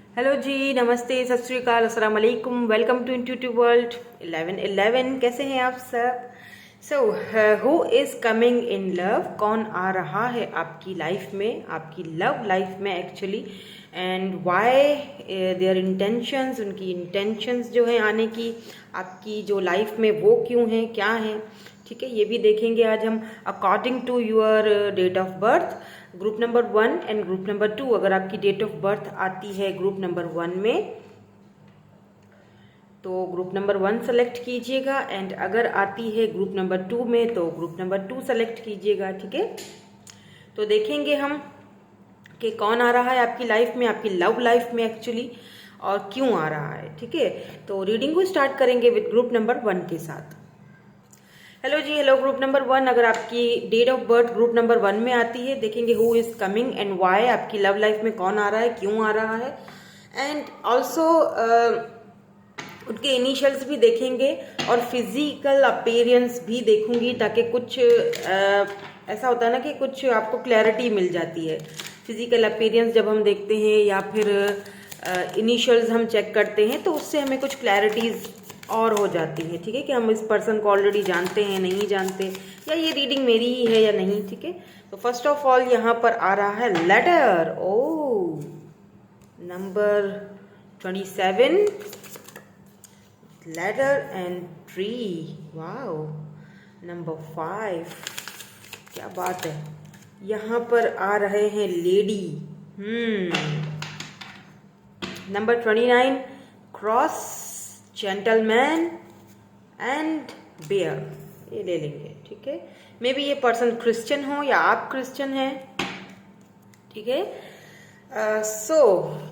Hello जी, नमस्ते, सत श्री अकाल, अस्सलाम वालेकुम। Welcome to intuitive world 1111। कैसे हैं आप सब? So who is coming in love? कौन आ रहा है आपकी लाइफ में, आपकी लव लाइफ में actually, and why their intentions, उनकी इंटेंशंस जो है आने की आपकी जो लाइफ में, वो क्यों हैं, क्या हैं, ठीक है, ये भी देखेंगे आज हम। According to your date of birth, group number 1 and group number 2, अगर आपकी डेट ऑफ बर्थ आती है ग्रुप नंबर 1 में तो ग्रुप नंबर 1 सेलेक्ट कीजिएगा, एंड अगर आती है ग्रुप नंबर 2 में तो ग्रुप नंबर 2 सेलेक्ट कीजिएगा, ठीक है। तो देखेंगे हम कि कौन आ रहा है आपकी लाइफ में, आपकी लव लाइफ में एक्चुअली, और क्यों आ रहा है, ठीक है। तो रीडिंग को स्टार्ट करेंगे विद ग्रुप नंबर 1 के साथ। हेलो जी, हेलो ग्रुप नंबर 1, अगर आपकी date of birth group number 1 में आती है, देखेंगे who is coming and why, आपकी लव लाइफ में कौन आ रहा है, क्यों आ रहा है, एंड ऑल्सो उनके इनिशियल्स भी देखेंगे और फिजिकल अपीयरेंस भी देखूंगी, ताकि कुछ ऐसा होता है ना कि कुछ आपको क्लैरिटी मिल जाती है। फिजिकल अपीयरेंस जब हम देखते हैं या फिर इनिशियल्स हम चेक करते हैं तो उससे हमें कुछ क्लैरिटीज और हो जाती है, ठीक है, कि हम इस पर्सन को ऑलरेडी जानते हैं, नहीं जानते, या ये रीडिंग मेरी ही है या नहीं, ठीक है। तो फर्स्ट ऑफ ऑल यहाँ पर आ रहा है letter, O number 27, letter and tree, wow, number 5, क्या बात है। यहाँ पर आ रहे हैं lady, number 29, cross, gentleman and bear, ये ले लेंगे, ठीक है। मे बी ये पर्सन क्रिश्चियन हो या आप क्रिश्चियन हैं, ठीक है। सो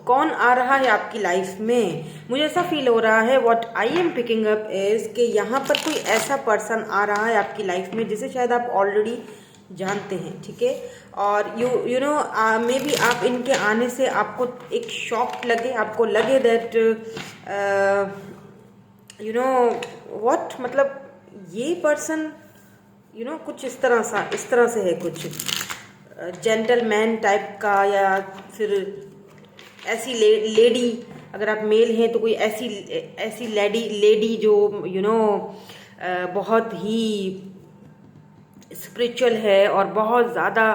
कौन आ रहा है आपकी लाइफ में? मुझे ऐसा फील हो रहा है, what I am picking up is कि यहाँ पर कोई ऐसा पर्सन आ रहा है आपकी लाइफ में जिसे शायद आप ऑलरेडी जानते हैं, ठीक है। और यू नो मे बी आप इनके आने से आपको एक शॉक लगे, आपको लगे दैट यू नो व्हाट, मतलब ये पर्सन कुछ इस तरह से है, कुछ जेंटलमैन टाइप का, या फिर ऐसी लेडी, अगर आप मेल हैं तो कोई ऐसी लेडी जो बहुत ही स्पिरिचुअल है और बहुत ज़्यादा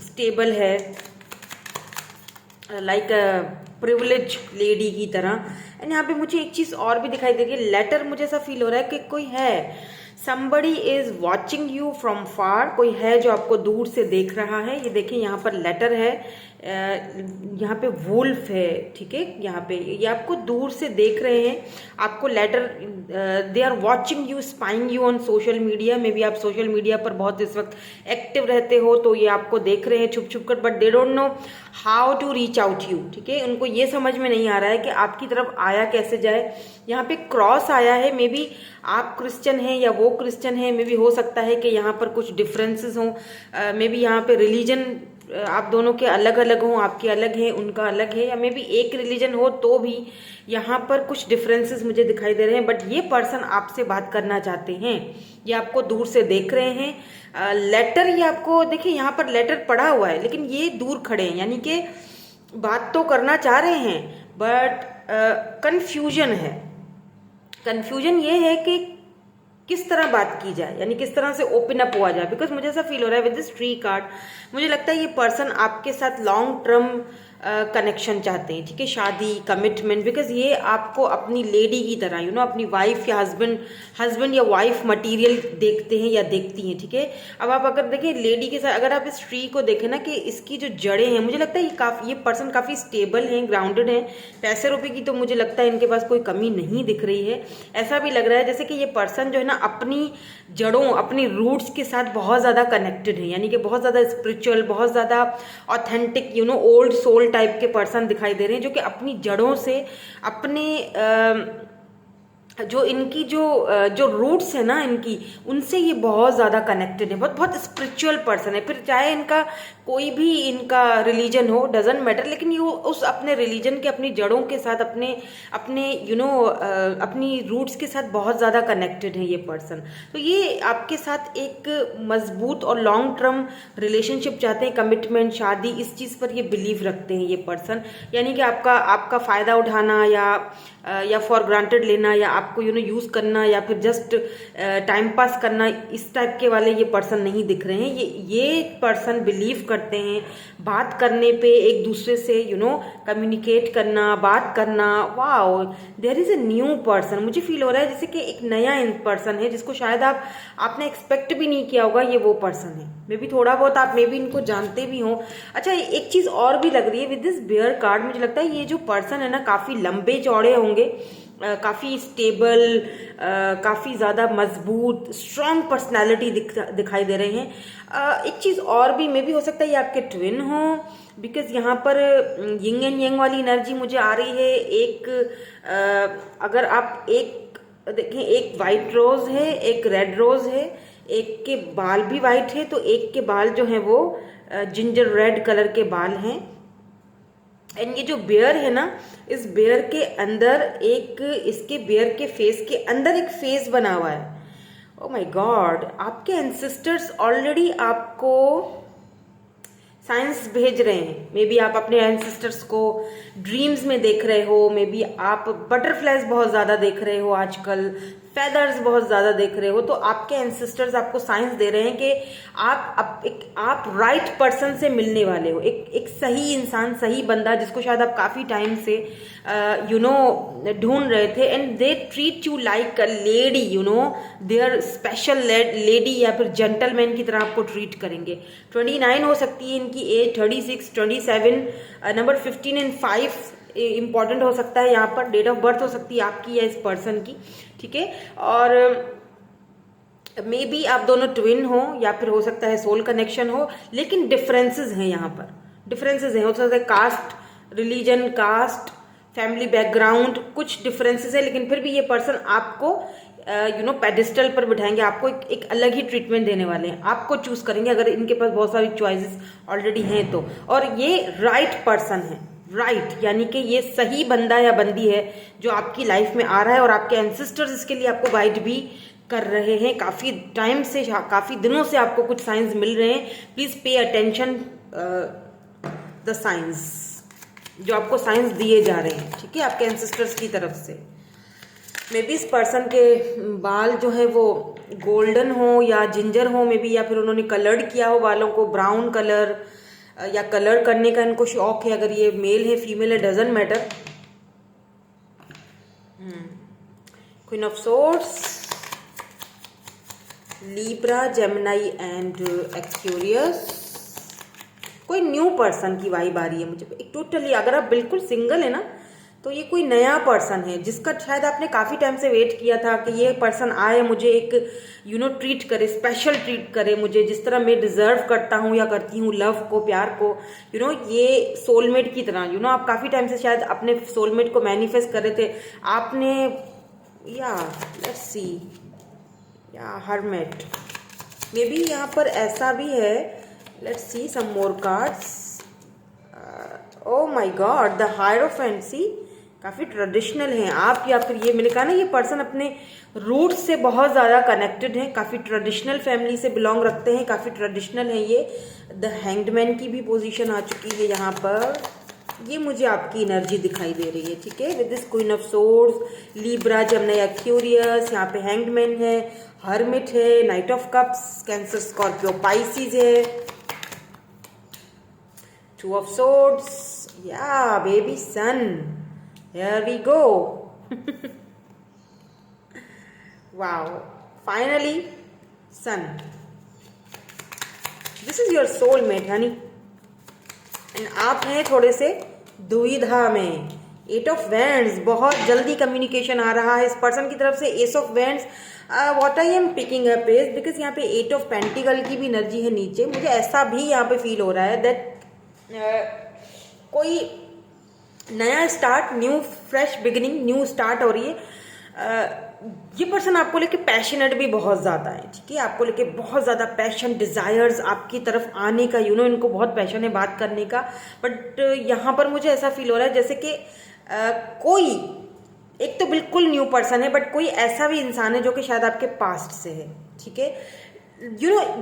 स्टेबल है, लाइक प्रिविलेज लेडी की तरह। एंड यहाँ पे मुझे एक चीज़ और भी दिखाई दे रही है, लेटर, मुझे ऐसा फील हो रहा है कि कोई है, somebody is watching you from far, कोई है जो आपको दूर से देख रहा है। ये देखिए यहाँ पर लेटर है, यहाँ पे वुल्फ है, ठीक है, यहाँ पे ये आपको दूर से देख रहे हैं, आपको letter, they are watching you, spying you on social media, maybe आप सोशल मीडिया पर बहुत इस वक्त एक्टिव रहते हो, तो ये आपको देख रहे हैं छुप छुप कर, but they don't know how to reach out you, ठीक है। उनको ये समझ में नहीं आ रहा है कि आपकी तरफ आया कैसे जाए। यहाँ पे क्रॉस आया है, मे बी आप क्रिश्चियन हैं या वो क्रिश्चियन है, मे बी हो सकता है कि यहाँ पर कुछ डिफरेंसेस हों, मे बी यहाँ पे रिलीजन आप दोनों के अलग अलग हों, आपके अलग हैं, उनका अलग है, या मे बी एक रिलीजन हो तो भी यहाँ पर कुछ डिफरेंसेस मुझे दिखाई दे रहे हैं। बट ये पर्सन आपसे बात करना चाहते हैं, ये आपको दूर से देख रहे हैं। लेटर, ये आपको देखिए यहाँ पर लेटर पड़ा हुआ है, लेकिन ये दूर खड़े हैं, यानी कि बात तो करना चाह रहे हैं, बट कंफ्यूजन है। कंफ्यूजन ये है कि किस तरह बात की जाए, यानी किस तरह से ओपन अप हुआ जाए, बिकॉज मुझे ऐसा फील हो रहा है विद दिस ट्री कार्ड, मुझे लगता है ये पर्सन आपके साथ लॉन्ग टर्म कनेक्शन चाहते हैं, ठीक है, शादी, कमिटमेंट, बिकॉज ये आपको अपनी लेडी की तरह अपनी वाइफ या हस्बैंड या वाइफ मटेरियल देखते हैं या देखती हैं, ठीक है। अब आप अगर देखें लेडी के साथ, अगर आप इस ट्री को देखें ना कि इसकी जो जड़ें हैं, मुझे लगता है ये पर्सन काफ़ी स्टेबल हैं, ग्राउंडेड हैं। पैसे रुपए की तो मुझे लगता है इनके पास कोई कमी नहीं दिख रही है। ऐसा भी लग रहा है जैसे कि ये पर्सन जो है ना अपनी जड़ों, अपनी रूट्स के साथ बहुत ज़्यादा कनेक्टेड है, यानी कि बहुत ज़्यादा स्पिरिचुअल, बहुत ज़्यादा ऑथेंटिक, ओल्ड सोल टाइप के पर्सन दिखाई दे रहे हैं, जो कि अपनी जड़ों से, अपने जो इनकी जो रूट्स है ना इनकी, उनसे ये बहुत ज़्यादा कनेक्टेड है, बहुत बहुत स्पिरिचुअल पर्सन है। फिर चाहे इनका कोई भी इनका रिलीजन हो, डजेंट मैटर, लेकिन ये उस अपने रिलीजन के, अपनी जड़ों के साथ, अपने अपने अपनी रूट्स के साथ बहुत ज़्यादा कनेक्टेड है ये पर्सन। तो ये आपके साथ एक मजबूत और लॉन्ग टर्म रिलेशनशिप चाहते हैं, कमिटमेंट, शादी, इस चीज़ पर ये बिलीव रखते हैं ये पर्सन। यानी कि आपका फ़ायदा उठाना या फॉर ग्रांटेड लेना, या आपको यूज़ करना, या फिर जस्ट टाइम पास करना, इस टाइप के वाले ये पर्सन नहीं दिख रहे हैं। ये पर्सन बिलीव करते हैं बात करने पे, एक दूसरे से कम्युनिकेट करना, बात करना। Wow, there is a new person. मुझे फील हो रहा है जैसे कि एक नया पर्सन है जिसको शायद आपने एक्सपेक्ट भी नहीं किया होगा, ये वो पर्सन है। मे बी थोड़ा बहुत आप मे बी इनको जानते भी हो। अच्छा, एक चीज और भी लग रही है विद दिस बेयर कार्ड, मुझे लगता है ये जो पर्सन है ना काफी लंबे चौड़े होंगे, काफी स्टेबल, काफी ज्यादा मजबूत, स्ट्रांग पर्सनालिटी दिखाई दे रहे हैं। एक चीज और भी मे बी हो सकता है ये आपके ट्विन हो, बिकॉज यहाँ पर यिंग एंड यंग वाली एनर्जी मुझे आ रही है। अगर आप देखें, एक वाइट रोज है, एक रेड रोज है, एक के बाल भी वाइट है, तो एक के बाल जो है वो जिंजर रेड कलर के बाल हैं। एंड ये जो बेयर है ना, इस बेयर के अंदर इसके बेयर के फेस के अंदर एक फेस बना हुआ है। ओ माय गॉड, आपके एंसेस्टर्स ऑलरेडी आपको साइंस भेज रहे हैं। मे बी आप अपने एंसेस्टर्स को ड्रीम्स में देख रहे हो, मे बी आप बटरफ्लाइज बहुत ज्यादा देख रहे हो आजकल, फेदर्स बहुत ज्यादा देख रहे हो। तो आपके एंसेस्टर्स आपको साइंस दे रहे हैं कि आप राइट पर्सन से मिलने वाले हो, एक सही इंसान, सही बंदा जिसको शायद आप काफी टाइम से ढूंढ रहे थे। And they treat you like a lady, they are special lady, या फिर जेंटलमैन की तरह आपको ट्रीट करेंगे। 29 हो सकती है इनकी एज, 36, 27, नंबर 15 एंड 5 इंपॉर्टेंट हो सकता है। यहाँ पर डेट ऑफ बर्थ हो सकती है आपकी या इस पर्सन की, ठीक है। और मे बी आप दोनों ट्विन हो, या फिर हो सकता है सोल कनेक्शन हो, लेकिन डिफरेंसेस हैं यहाँ पर, डिफरेंसेस हैं। हो सकता है caste, religion, caste, family background, कुछ डिफरेंसेस है, लेकिन फिर भी ये पर्सन आपको पेडिस्टल पर बिठाएंगे, आपको एक अलग ही ट्रीटमेंट देने वाले हैं, आपको चूज करेंगे अगर इनके पास बहुत सारी चॉइसेस ऑलरेडी हैं तो। और ये राइट पर्सन है, राइट यानी कि ये सही बंदा या बंदी है जो आपकी लाइफ में आ रहा है, और आपके एंसेस्टर्स इसके लिए आपको गाइड भी कर रहे हैं। काफी टाइम से, काफी दिनों से आपको कुछ साइंस मिल रहे हैं। Please pay attention the science, जो आपको साइंस दिए जा रहे हैं, ठीक है, आपके एंसेस्टर्स की तरफ से। मे बी इस पर्सन के बाल जो है वो गोल्डन हो या जिंजर हो, मे बी, या फिर उन्होंने कलर्ड किया हो बालों को ब्राउन कलर, या कलर करने का इनको शौक है। अगर ये मेल है फीमेल है doesn't matter. Queen of swords, Libra, Gemini and Aquarius. कोई न्यू पर्सन की वाइब आ रही है मुझे एक टोटली। अगर आप बिल्कुल सिंगल है ना, तो ये कोई नया पर्सन है जिसका शायद आपने काफी टाइम से वेट किया था कि ये पर्सन आए, मुझे एक ट्रीट करे, स्पेशल ट्रीट करे मुझे, जिस तरह मैं डिजर्व करता हूँ या करती हूँ लव को, प्यार को, ये सोलमेट की तरह। आप काफी टाइम से शायद अपने सोलमेट को मैनिफेस्ट कर रहे थे आपने, या लेट्स सी, या हरमेट। मे बी यहाँ पर ऐसा भी है, let's see some more cards. Oh my God, the hierophant, सी काफी ट्रेडिशनल हैं आप, या फिर ये मैंने कहा ना, ये पर्सन अपने रूट से बहुत ज्यादा कनेक्टेड है, काफी ट्रेडिशनल फैमिली से बिलोंग रखते हैं, काफी ट्रेडिशनल है ये। द हैंग्ड की भी पोजीशन आ चुकी है यहाँ पर। ये मुझे आपकी एनर्जी दिखाई दे रही है, ठीक है, with this queen of swords, Libra, Gemini, Aquarius, यहाँ पे हैंग्ड है, हर्मिट है, knight of cups, Cancer, Scorpio, Pisces है, टू ऑफ सोर्ड्स, या baby son, here we go. Wow, finally sun, this is your soulmate honey, and आप हैं थोड़े से दुविधा में। 8 ऑफ वैंड्स, बहुत जल्दी कम्युनिकेशन आ रहा है इस पर्सन की तरफ से। S of wands, what I am picking up is, because यहाँ पे 8 ऑफ पेंटिकल की भी एनर्जी है नीचे। मुझे ऐसा भी यहाँ पे फील हो रहा है दैट कोई नया start, new fresh beginning, new start हो रही है। ये पर्सन आपको लेके पैशनेट भी बहुत ज़्यादा है, ठीक है, आपको लेके बहुत ज़्यादा पैशन, डिज़ायर्स आपकी तरफ आने का, इनको बहुत पैशन है बात करने का। बट यहाँ पर मुझे ऐसा फील हो रहा है जैसे कि कोई एक तो बिल्कुल न्यू पर्सन है, बट कोई ऐसा भी इंसान है जो कि शायद आपके पास्ट से है, ठीक है।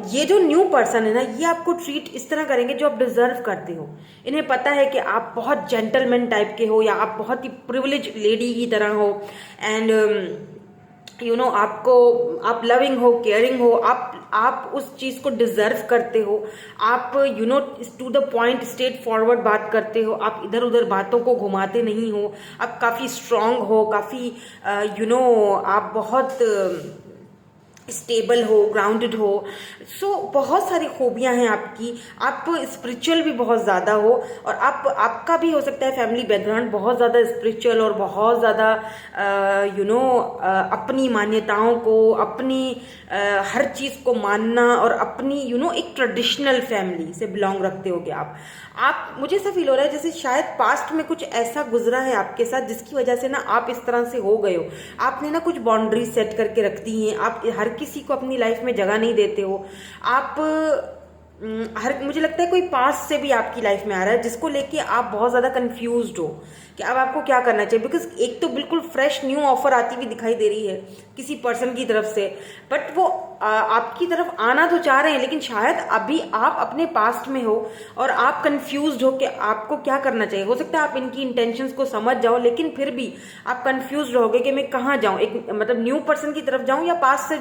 ये जो न्यू पर्सन है ना, ये आपको ट्रीट इस तरह करेंगे जो आप डिजर्व करते हो। इन्हें पता है कि आप बहुत जेंटलमैन टाइप के हो, या आप बहुत ही प्रिविलेज लेडी की तरह हो, एंड आप लविंग हो, केयरिंग हो, आप उस चीज को डिजर्व करते हो। आप to the point straightforward बात करते हो, आप इधर उधर बातों को घुमाते नहीं हो, आप काफी स्ट्रांग हो, काफी आप बहुत स्टेबल हो, ग्राउंडेड हो। सो बहुत सारी खूबियां हैं आपकी। आप स्पिरिचुअल भी बहुत ज़्यादा हो, और आपका भी हो सकता है फैमिली बैकग्राउंड बहुत ज़्यादा स्पिरिचुअल और बहुत ज़्यादा अपनी मान्यताओं को, अपनी हर चीज़ को मानना, और अपनी एक ट्रेडिशनल फैमिली से बिलोंग रखते होगे आप। मुझे ऐसा फील हो रहा है जैसे शायद पास्ट में कुछ ऐसा गुजरा है आपके साथ जिसकी वजह से ना आप इस तरह से हो गए हो। आपने ना कुछ बाउंड्री सेट करके रख दी हैं, आप हर किसी को अपनी लाइफ में जगह नहीं देते हो। आप मुझे लगता है कोई पास्ट से भी आपकी लाइफ में आ रहा है जिसको लेके आप बहुत ज़्यादा कंफ्यूज्ड हो कि अब आपको क्या करना चाहिए। बिकॉज एक तो बिल्कुल फ्रेश न्यू ऑफर आती हुई दिखाई दे रही है किसी पर्सन की तरफ से, बट वो आपकी तरफ आना तो चाह रहे हैं, लेकिन शायद अभी आप अपने पास्ट में हो और आप कंफ्यूज्ड हो कि आपको क्या करना चाहिए। हो सकता है आप इनकी इंटेंशंस को समझ जाओ, लेकिन फिर भी आप कंफ्यूज्ड रहोगे कि मैं कहाँ जाऊँ, एक मतलब न्यू पर्सन की तरफ जाऊँ या पास्ट से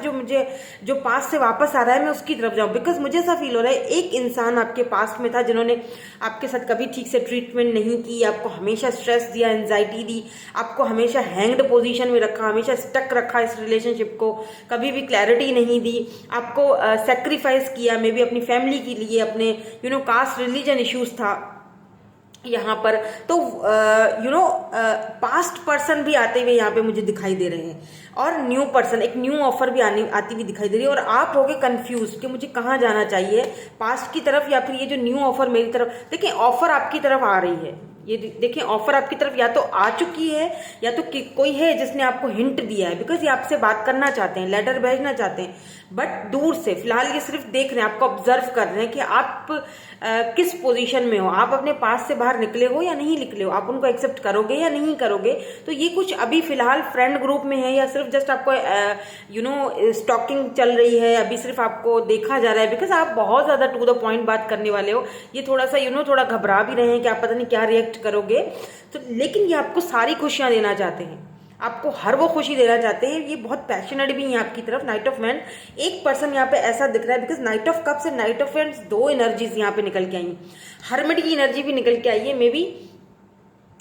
जो पास्ट से वापस आ रहा है मैं उसकी तरफ जाऊँ। बिकॉज मुझे ऐसा फील हो रहा है एक इंसान आपके पास्ट में था जिन्होंने आपके साथ कभी ठीक से ट्रीटमेंट नहीं की, आपको हमेशा स्ट्रेस दिया, एंजाइटी दी, आपको हमेशा हैंग्ड पोजीशन में रखा, हमेशा स्टक रखा इस रिलेशनशिप को, कभी भी क्लैरिटी नहीं दी, आपको सेक्रीफाइस किया मे बी अपनी फैमिली के लिए, अपने कास्ट रिलीजन इश्यूज था यहाँ पर। तो पास्ट पर्सन भी आते हुए यहाँ पे मुझे दिखाई दे रहे हैं, और न्यू पर्सन, एक न्यू ऑफर भी आती हुई दिखाई दे रही है, और आप होगे कंफ्यूज कि मुझे कहाँ जाना चाहिए, पास्ट की तरफ या फिर ये जो न्यू ऑफर मेरी तरफ। देखिए ऑफर आपकी तरफ आ रही है, ये देखिए ऑफर आपकी तरफ या तो आ चुकी है या तो कोई है जिसने आपको हिंट दिया है, बिकॉज ये आपसे बात करना चाहते हैं, लेटर भेजना चाहते हैं, बट दूर से। फिलहाल ये सिर्फ देख रहे हैं, आपको ऑब्जर्व कर रहे हैं कि आप किस पोजीशन में हो, आप अपने पास से बाहर निकले हो या नहीं निकले हो, आप उनको एक्सेप्ट करोगे या नहीं करोगे। तो ये कुछ अभी फिलहाल फ्रेंड ग्रुप में है, या सिर्फ जस्ट आपको स्टॉकिंग चल रही है, अभी सिर्फ आपको देखा जा रहा है, बिकॉज आप बहुत ज्यादा टू द पॉइंट बात करने वाले हो। ये थोड़ा सा थोड़ा घबरा भी रहे हैं कि आप पता नहीं क्या रिएक्ट करोगे। तो लेकिन ये आपको सारी खुशियां देना चाहते हैं, आपको हर वो खुशी देना चाहते हैं। ये बहुत पैशनेट भी है आपकी तरफ। नाइट ऑफ वैंड एक पर्सन यहाँ पे ऐसा दिख रहा है, because night of cups and night of wands दो एनर्जीज यहाँ पे निकल के आई। हर्मिट की एनर्जी भी निकल के आई है। मे बी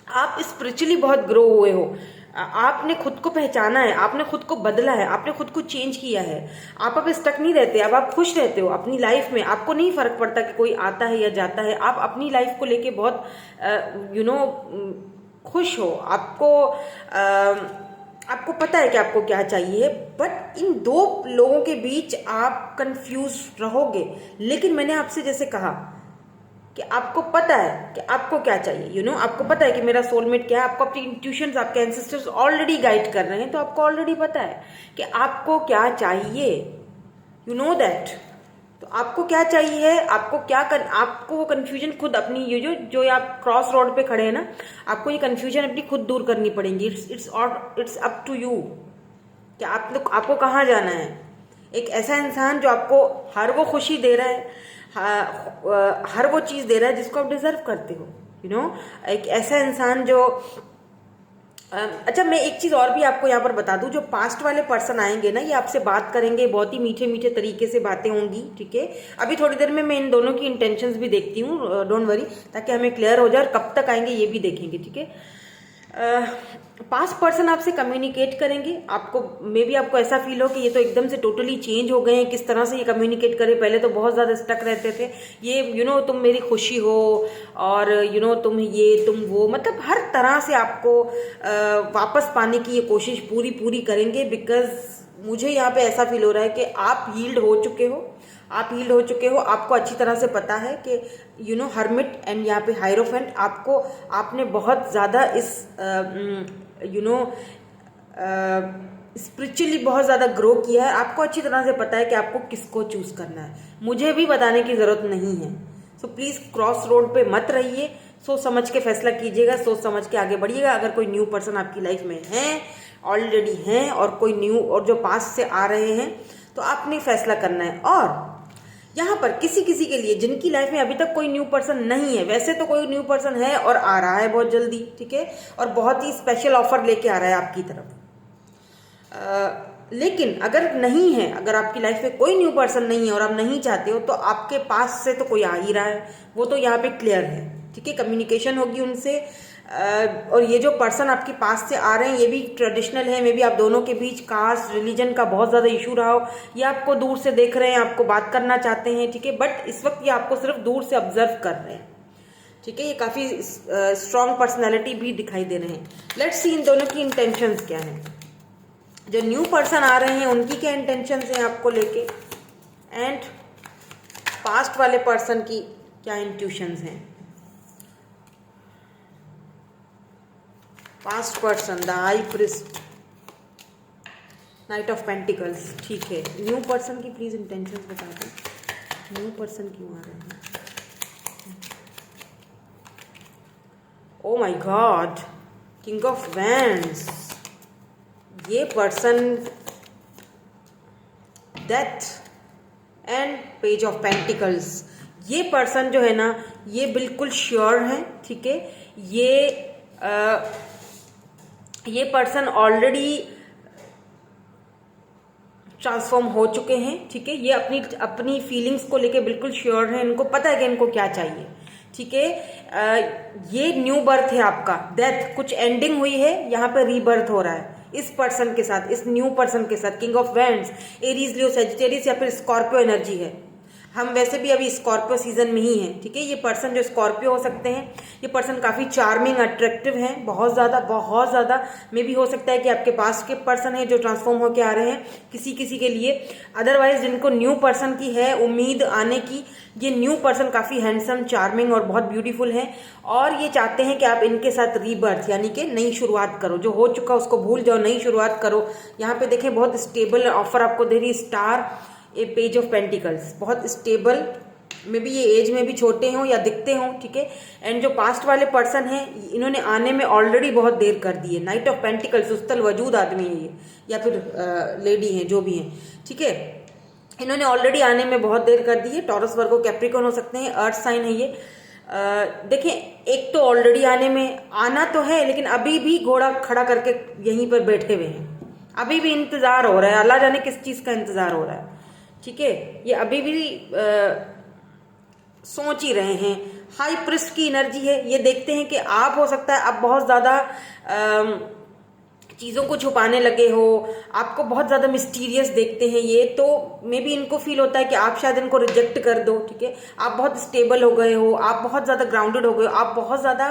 आप स्पिरिचुअली बहुत ग्रो हुए हो, आपने खुद को पहचाना है, आपने खुद को बदला है, आपने खुद को चेंज किया है। आप अब स्टक नहीं रहते, अब आप खुश रहते हो अपनी लाइफ में। आपको नहीं फर्क पड़ता कि कोई आता है या जाता है, आप अपनी लाइफ को लेके बहुत खुश हो। आपको पता है कि आपको क्या चाहिए, बट इन दो लोगों के बीच आप कंफ्यूज रहोगे। लेकिन मैंने आपसे जैसे कहा कि आपको पता है कि आपको क्या चाहिए, आपको पता है कि मेरा सोलमेट क्या है। आपको अपनी इंट्यूशंस, आपके एंसेस्टर्स ऑलरेडी गाइड कर रहे हैं, तो आपको ऑलरेडी पता है कि आपको क्या चाहिए। You know that. तो आपको क्या चाहिए, आपको वो कंफ्यूजन खुद अपनी, ये जो आप क्रॉस रोड पे खड़े हैं ना, आपको ये कंफ्यूजन अपनी खुद दूर करनी पड़ेगी। इट्स अप टू यू कि आपको कहाँ जाना है। एक ऐसा इंसान जो आपको हर वो खुशी दे रहा है, हर वो चीज दे रहा है जिसको आप डिजर्व करते हो। एक ऐसा इंसान जो अच्छा, मैं एक चीज और भी आपको यहाँ पर बता दूं, जो पास्ट वाले पर्सन आएंगे ना, ये आपसे बात करेंगे, बहुत ही मीठे मीठे तरीके से बातें होंगी, ठीक है। अभी थोड़ी देर में मैं इन दोनों की इंटेंशंस भी देखती हूँ, डोंट वरी, ताकि हमें क्लियर हो जाए, और कब तक आएंगे ये भी देखेंगे, ठीक है। पास्ट पर्सन आपसे कम्युनिकेट करेंगे, आपको मे बी आपको ऐसा फील हो कि ये तो एकदम से टोटली चेंज हो गए हैं, किस तरह से ये कम्युनिकेट करें, पहले तो बहुत ज़्यादा स्टक रहते थे। ये तुम मेरी खुशी हो, और तुम वो, मतलब हर तरह से आपको वापस पाने की ये कोशिश पूरी करेंगे। बिकॉज मुझे यहाँ पे ऐसा फील हो रहा है कि आप हील्ड हो चुके हो, आपको अच्छी तरह से पता है कि हर्मिट एंड यहाँ पे हायरोफेंट, आपने बहुत ज़्यादा इस स्पिरिचुअली बहुत ज़्यादा ग्रो किया है, आपको अच्छी तरह से पता है कि आपको किसको चूज करना है, मुझे भी बताने की ज़रूरत नहीं है। सो प्लीज़ क्रॉस रोड पे मत रहिए, सोच समझ के फैसला कीजिएगा, सोच समझ के आगे बढ़िएगा। अगर कोई न्यू पर्सन आपकी लाइफ में है, ऑलरेडी हैं, और कोई न्यू और जो पास से आ रहे हैं, तो आपने फैसला करना है। और यहाँ पर किसी किसी के लिए जिनकी लाइफ में अभी तक कोई न्यू पर्सन नहीं है, वैसे तो कोई न्यू पर्सन है और आ रहा है बहुत जल्दी, ठीक है, और बहुत ही स्पेशल ऑफर लेके आ रहा है आपकी तरफ। लेकिन अगर नहीं है, अगर आपकी लाइफ में कोई न्यू पर्सन नहीं है और आप नहीं चाहते हो, तो आपके पास से तो कोई आ ही रहा है, वो तो यहाँ पे क्लियर है, ठीक है। कम्युनिकेशन होगी उनसे, और ये जो पर्सन आपके पास से आ रहे हैं ये भी ट्रेडिशनल है, मे बी आप दोनों के बीच कास्ट रिलीजन का बहुत ज़्यादा इशू रहा हो, ये आपको दूर से देख रहे हैं, आपको बात करना चाहते हैं, ठीक है, बट इस वक्त ये आपको सिर्फ दूर से ऑब्जर्व कर रहे हैं, ठीक है। ये काफ़ी स्ट्रॉन्ग पर्सनैलिटी भी दिखाई दे रहे हैं। लेट्स सी इन दोनों की इंटेंशंस क्या हैं। जो न्यू पर्सन आ रहे हैं उनकी क्या इंटेंशंस हैं आपको लेके, एंड पास्ट वाले पर्सन की क्या इंट्यूशंस हैं। Past person the high priest, knight of pentacles, ठीक है। न्यू पर्सन की प्लीज इंटेंशंस बता दें, न्यू पर्सन क्यों आ रहे हैं। Oh my God, king of wands, ये person death and page of pentacles, ये पर्सन जो है ना ये बिल्कुल श्योर है, ठीक है। ये पर्सन ऑलरेडी ट्रांसफॉर्म हो चुके हैं, ठीक है। ये अपनी फीलिंग्स को लेके बिल्कुल श्योर है, इनको पता है कि इनको क्या चाहिए, ठीक है। ये न्यू बर्थ है आपका, डेथ कुछ एंडिंग हुई है, यहाँ पे रीबर्थ हो रहा है इस पर्सन के साथ, इस न्यू पर्सन के साथ। King of wands, Aries, Leo, Sagittarius या फिर स्कॉर्पियो एनर्जी है। हम वैसे भी अभी स्कॉर्पियो सीजन में ही हैं, ठीक है। ये पर्सन जो स्कॉर्पियो हो सकते हैं, ये पर्सन काफ़ी चार्मिंग, अट्रैक्टिव हैं, बहुत ज़्यादा मे भी हो सकता है कि आपके पास के पर्सन है जो ट्रांसफॉर्म होके आ रहे हैं किसी किसी के लिए। अदरवाइज जिनको न्यू पर्सन की है उम्मीद आने की, ये न्यू पर्सन काफ़ी हैंडसम, चार्मिंग और बहुत ब्यूटीफुल है, और ये चाहते हैं कि आप इनके साथ रीबर्थ यानी कि नई शुरुआत करो, जो हो चुका उसको भूल जाओ, नई शुरुआत करो। यहाँ पे देखें बहुत स्टेबल ऑफर आपको दे रही star, A page of pentacles, बहुत स्टेबल, मे बी ये एज में भी छोटे हों या दिखते हों, ठीक है। एंड जो पास्ट वाले पर्सन हैं इन्होंने आने में ऑलरेडी बहुत देर कर दी है। नाइट ऑफ पेंटिकल्स, सुस्तल वजूद आदमी है ये, या फिर लेडी हैं, जो भी हैं, ठीक है। इन्होंने ऑलरेडी आने में बहुत देर कर दी है। टॉरस, वर्गो, कैप्रिकॉर्न हो सकते हैं, अर्थ साइन है ये। देखें, एक तो ऑलरेडी आने में आना तो है, लेकिन अभी भी घोड़ा खड़ा करके यहीं पर बैठे हुए हैं, अभी भी इंतजार हो रहा है, अल्लाह जाने किस चीज़ का इंतजार हो रहा है, ठीक है। ये अभी भी सोच ही रहे हैं। हाई प्रिस्ट की एनर्जी है, ये देखते हैं कि आप हो सकता है आप बहुत ज़्यादा चीज़ों को छुपाने लगे हो, आपको बहुत ज़्यादा मिस्टीरियस देखते हैं ये, तो मे बी इनको फील होता है कि आप शायद इनको रिजेक्ट कर दो, ठीक है। आप बहुत स्टेबल हो गए हो, आप बहुत ज़्यादा ग्राउंडेड हो गए हो, आप बहुत ज़्यादा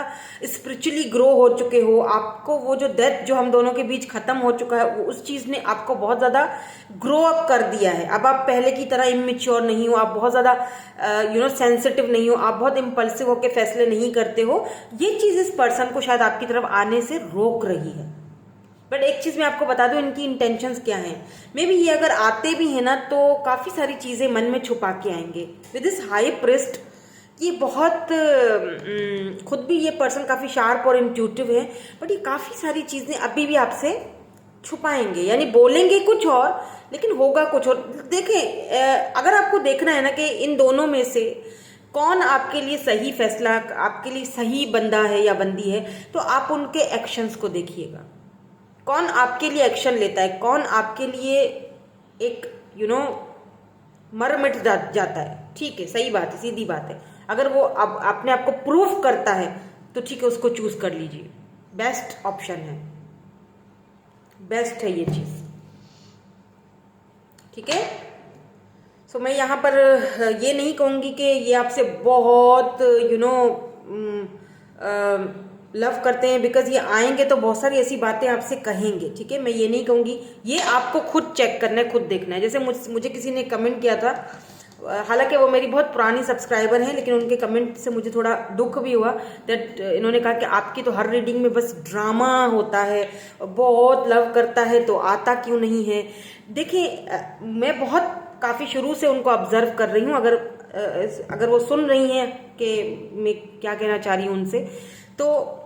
स्पिरिचुअली ग्रो हो चुके हो, आपको वो जो डेथ जो हम दोनों के बीच ख़त्म हो चुका है, वो उस चीज़ ने आपको बहुत ज़्यादा ग्रो अप कर दिया है। अब आप पहले की तरह इमेच्योर नहीं हो, आप बहुत ज़्यादा सेंसिटिव नहीं हो, आप बहुत इम्पल्सिव होकर फैसले नहीं करते हो। ये चीज़ इस पर्सन को शायद आपकी तरफ आने से रोक रही है। बट एक चीज़ मैं आपको बता दूं, इनकी इंटेंशंस क्या हैं। मे बी ये अगर आते भी हैं ना, तो काफ़ी सारी चीज़ें मन में छुपा के आएंगे। विद दिस हाई प्रिस्ट, ये बहुत खुद भी ये पर्सन काफ़ी शार्प और इंट्यूटिव है, बट ये काफ़ी सारी चीज़ें अभी भी आपसे छुपाएंगे, यानी बोलेंगे कुछ और लेकिन होगा कुछ और। देखें, अगर आपको देखना है ना कि इन दोनों में से कौन आपके लिए सही फैसला, आपके लिए सही बंदा है या बंदी है, तो आप उनके एक्शंस को देखिएगा। कौन आपके लिए एक्शन लेता है, कौन आपके लिए एक मर मिट जाता है, ठीक है, सही बात है, सीधी बात है। अगर वो अब अपने आप को प्रूफ करता है तो ठीक है, उसको चूज कर लीजिए, बेस्ट ऑप्शन है, बेस्ट है ये चीज, ठीक है। सो मैं यहाँ पर ये नहीं कहूँगी कि ये आपसे बहुत लव करते हैं, बिकॉज ये आएंगे तो बहुत सारी ऐसी बातें आपसे कहेंगे, ठीक है। मैं ये नहीं कहूँगी, ये आपको खुद चेक करना है, खुद देखना है। जैसे मुझे किसी ने कमेंट किया था, हालांकि वो मेरी बहुत पुरानी सब्सक्राइबर हैं, लेकिन उनके कमेंट से मुझे थोड़ा दुख भी हुआ दैट इन्होंने कहा कि आपकी तो हर रीडिंग में बस ड्रामा होता है, बहुत लव करता है तो आता क्यों नहीं है। देखिए मैं बहुत काफ़ी शुरू से उनको ऑब्जर्व कर रही हूँ, अगर वो सुन रही हैं कि मैं क्या कहना चाह रही हूँ उनसे, तो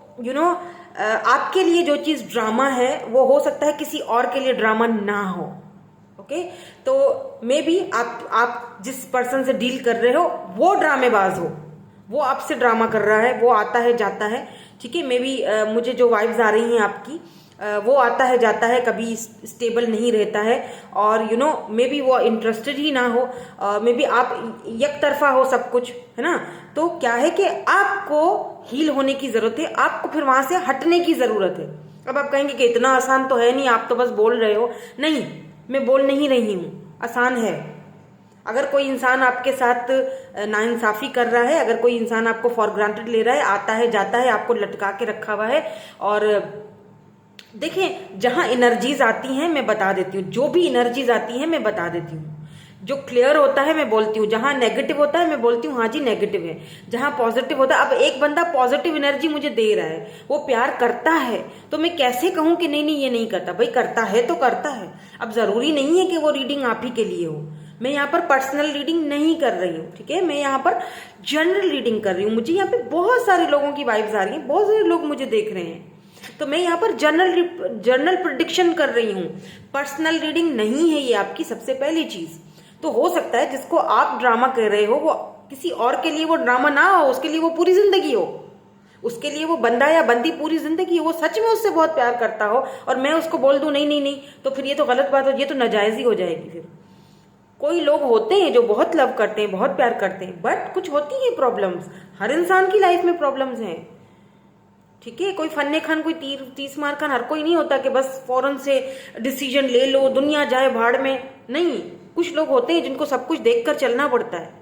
आपके लिए जो चीज़ ड्रामा है वो हो सकता है किसी और के लिए ड्रामा ना हो। ओके, तो मे बी आप जिस पर्सन से डील कर रहे हो वो ड्रामेबाज हो, वो आपसे ड्रामा कर रहा है, वो आता है जाता है। ठीक है, मे बी मुझे जो वाइब्स आ रही हैं आपकी, वो आता है जाता है, कभी स्टेबल नहीं रहता है, और मे बी वो इंटरेस्टेड ही ना हो, मे बी आप एक तरफा हो सब कुछ, है ना। तो क्या है कि आपको हील होने की जरूरत है, आपको फिर वहां से हटने की जरूरत है। अब आप कहेंगे कि इतना आसान तो है नहीं, आप तो बस बोल रहे हो। नहीं, मैं बोल नहीं रही हूं, आसान है। अगर कोई इंसान आपके साथ नाइंसाफी कर रहा है, अगर कोई इंसान आपको फॉर ग्रांटेड ले रहा है, आता है जाता है, आपको लटका के रखा हुआ है, और देखें जहां एनर्जीज आती हैं मैं बता देती हूँ, जो भी एनर्जीज आती हैं मैं बता देती हूँ। जो क्लियर होता है मैं बोलती हूँ, जहां नेगेटिव होता है मैं बोलती हूँ हाँ जी नेगेटिव है, जहां पॉजिटिव होता है। अब एक बंदा पॉजिटिव एनर्जी मुझे दे रहा है, वो प्यार करता है, तो मैं कैसे कहूं कि नहीं नहीं ये नहीं करता। भाई करता है तो करता है। अब जरूरी नहीं है कि वो रीडिंग आप ही के लिए हो। मैं यहाँ पर पर्सनल रीडिंग नहीं कर रही हूँ, ठीक है, मैं यहाँ पर जनरल रीडिंग कर रही हूँ। मुझे यहाँ पे बहुत सारे लोगों की वाइब्स आ रही हैं, बहुत सारे लोग मुझे देख रहे हैं, तो मैं यहाँ पर जनरल प्रिडिक्शन कर रही हूँ। पर्सनल रीडिंग नहीं है ये आपकी, सबसे पहली चीज। तो हो सकता है जिसको आप ड्रामा कर रहे हो वो किसी और के लिए वो ड्रामा ना हो, उसके लिए वो पूरी जिंदगी हो, उसके लिए वो बंदा या बंदी पूरी जिंदगी हो, वो सच में उससे बहुत प्यार करता हो, और मैं उसको बोल दूं नहीं नहीं नहीं, तो फिर ये तो गलत बात हो, ये तो नाजायज ही हो जाएगी। फिर कोई लोग होते हैं जो बहुत लव करते हैं, बहुत प्यार करते हैं, बट कुछ होती है प्रॉब्लम्स, हर इंसान की लाइफ में प्रॉब्लम्स हैं। ठीक है, कोई फन्ने खान, कोई तीस मार खान हर कोई नहीं होता कि बस फौरन से डिसीजन ले लो, दुनिया जाए भाड़ में। नहीं, कुछ लोग होते हैं जिनको सब कुछ देखकर चलना पड़ता है।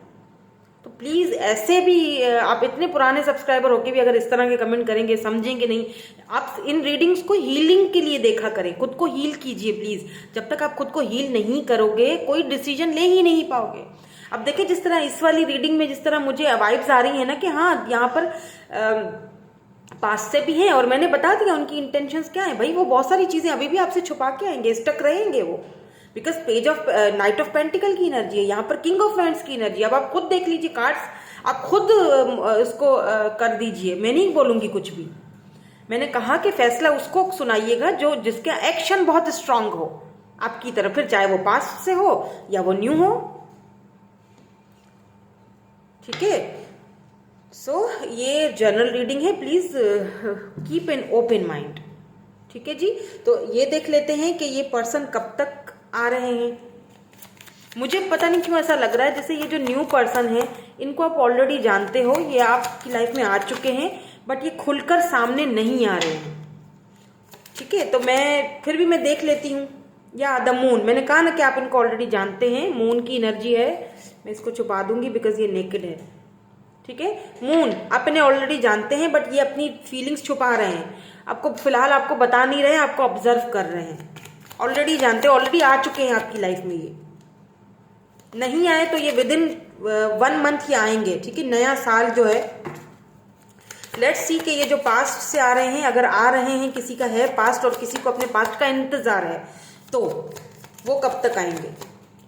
तो प्लीज ऐसे भी आप इतने पुराने सब्सक्राइबर होके भी अगर इस तरह के कमेंट करेंगे, समझेंगे नहीं। आप इन रीडिंग्स को हीलिंग के लिए देखा करें, खुद को हील कीजिए प्लीज। जब तक आप खुद को हील नहीं करोगे कोई डिसीजन ले ही नहीं पाओगे। अब देखिए जिस तरह इस वाली रीडिंग में जिस तरह मुझे वाइब्स आ रही है ना कि हाँ यहाँ पर पास से भी हैं, और मैंने बता दिया उनकी इंटेंशंस क्या है। भाई वो बहुत सारी चीजें अभी भी आपसे छुपा के आएंगे, स्टक रहेंगे वो, because page of night of pentacle की एनर्जी है, यहाँ पर किंग ऑफ वैंड्स की एनर्जी। अब आप खुद देख लीजिए कार्ड्स, आप खुद इसको कर दीजिए, मैं नहीं बोलूंगी कुछ भी। मैंने कहा कि फैसला उसको सुनाइएगा जो जिसका एक्शन बहुत स्ट्रांग हो आपकी तरफ, फिर चाहे वो पास्ट से हो या वो न्यू हो। ठीक है, सो ये जनरल रीडिंग है, please keep an open mind. ठीक है जी, तो ये देख लेते हैं कि ये पर्सन कब तक आ रहे हैं। मुझे पता नहीं क्यों ऐसा लग रहा है जैसे ये जो न्यू पर्सन है इनको आप ऑलरेडी जानते हो, ये आपकी लाइफ में आ चुके हैं, बट ये खुलकर सामने नहीं आ रहे हैं। ठीक है, तो फिर भी मैं देख लेती हूँ। या द मून, मैंने कहा ना कि आप इनको ऑलरेडी जानते हैं, मून की एनर्जी है। मैं इसको छुपा दूंगी बिकॉज ये नेकेड है। ठीक है, मून आप इन्हें ऑलरेडी जानते हैं, बट ये अपनी फीलिंग्स छुपा रहे हैं, आपको फिलहाल आपको बता नहीं रहे हैं, आपको ऑब्जर्व कर रहे हैं। ऑलरेडी जानते हैं, ऑलरेडी आ चुके हैं आपकी लाइफ में। ये नहीं आए तो ये विद इन 1 मंथ ही आएंगे। ठीक है, नया साल जो है, लेट्स सी कि ये जो पास्ट से आ रहे हैं, अगर आ रहे हैं, किसी का है पास्ट और किसी को अपने पास्ट का इंतजार है, तो वो कब तक आएंगे,